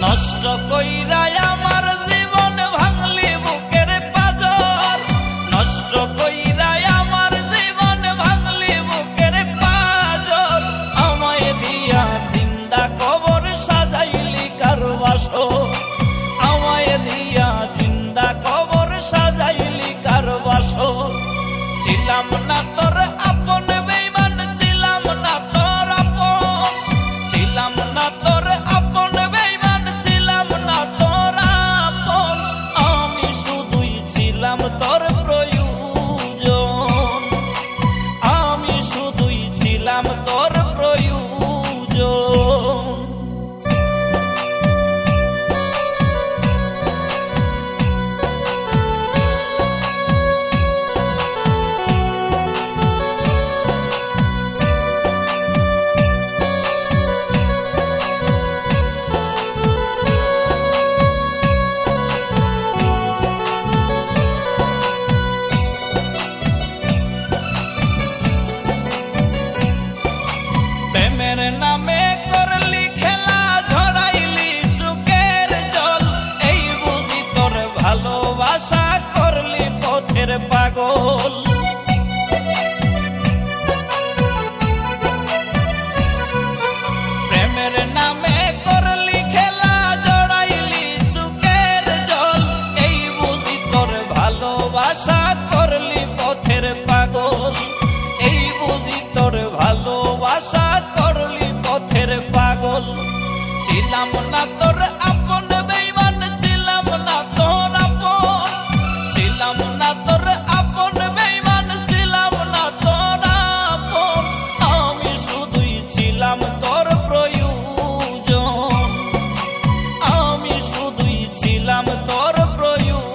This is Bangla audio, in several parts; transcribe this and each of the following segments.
নষ্ট কইরা আমার জীবন ভাঙলি বুকের পাজর, নষ্ট কইরা আমার জীবন ভাঙলি বুকের পাজর। আমায় দিয়া জিন্দা কবর সাজাইলি কার বাসর, আমায় দিয়া জিন্দা কবর সাজাইলি কার বাসর। ছিলাম না তোর আপন বেঈমান, ছিলাম না তোর আপন, ছিলাম না তোর আপন বেঈমান, ছিলাম না তোর আপন। আমি শুধুই ছিলাম তোর প্রয়োজন, আমি শুধুই ছিলাম তোর প্রয়োজন। প্রেমের নামে করলি খেলা, ঝরাইলি চোখের জল, এই বুঝি তোর ভালোবাসা করলি পথের পাগল। প্রেমের নামে করলি খেলা, ঝরাইলি চোখের জল, এই বুঝি তোর ভালোবাসা করলি পথের পাগল, এই বুঝি তোর ভালোবাসা করলি পথের পাগল। ছিলাম না তোর আপন বেঈমান, ছিলাম না তোর আপন, ছিলাম না তোর আপন বেঈমান, ছিলাম না তোর আপন। আমি শুধুই ছিলাম তোর প্রয়োজন, আমি শুধুই ছিলাম তোর প্রয়োজন।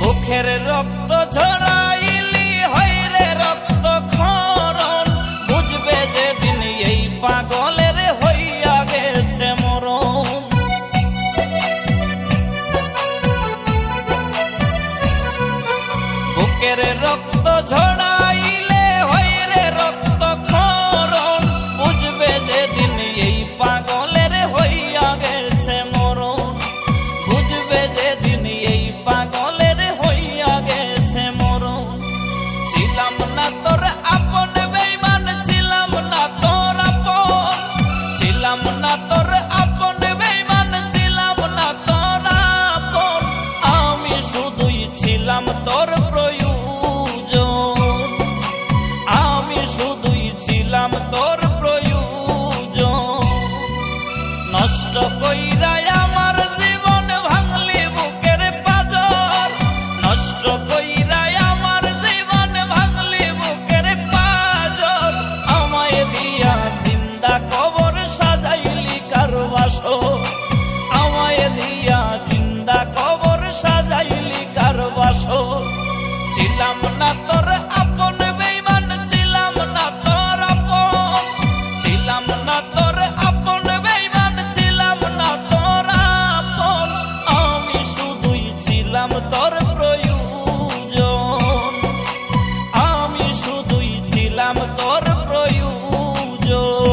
বুকের রক্ত ঝরাইলি হইরে রক্ত ক্ষরণ, বুঝবে যেদিন এই পাগলের হইয়া গেছে মরণ। বুকের রক্ত ঝরাইলে হইরে রক্ত ক্ষরণ, বুঝবে যেদিন এই পাগলের হইয়া গেছে মরণ, বুঝবে যেদিন এই পাগলের হইয়া গেছে মরণ। ছিলাম না তোর আপন বেঈমান, ছিলাম না তোর আপন, ছিলাম না তোর আপন বেঈমান, ছিলাম না তোর আপন। আমি শুধুই ছিলাম তোর প্রয়োজন, আমি শুধুই ছিলাম তোর প্রয়োজন। নষ্ট কইরা আমার জীবন ভাঙলি বুকের পাজর, নষ্ট কইরা আমার জীবন ভাঙলি বুকের পাজর। আমায় দিয়া জিন্দা কবর সাজাইলি কার বাসর, আমায় দিয়া জিন্দা কবর সাজাইলি কার বাসর। ছিলাম না তোর আপন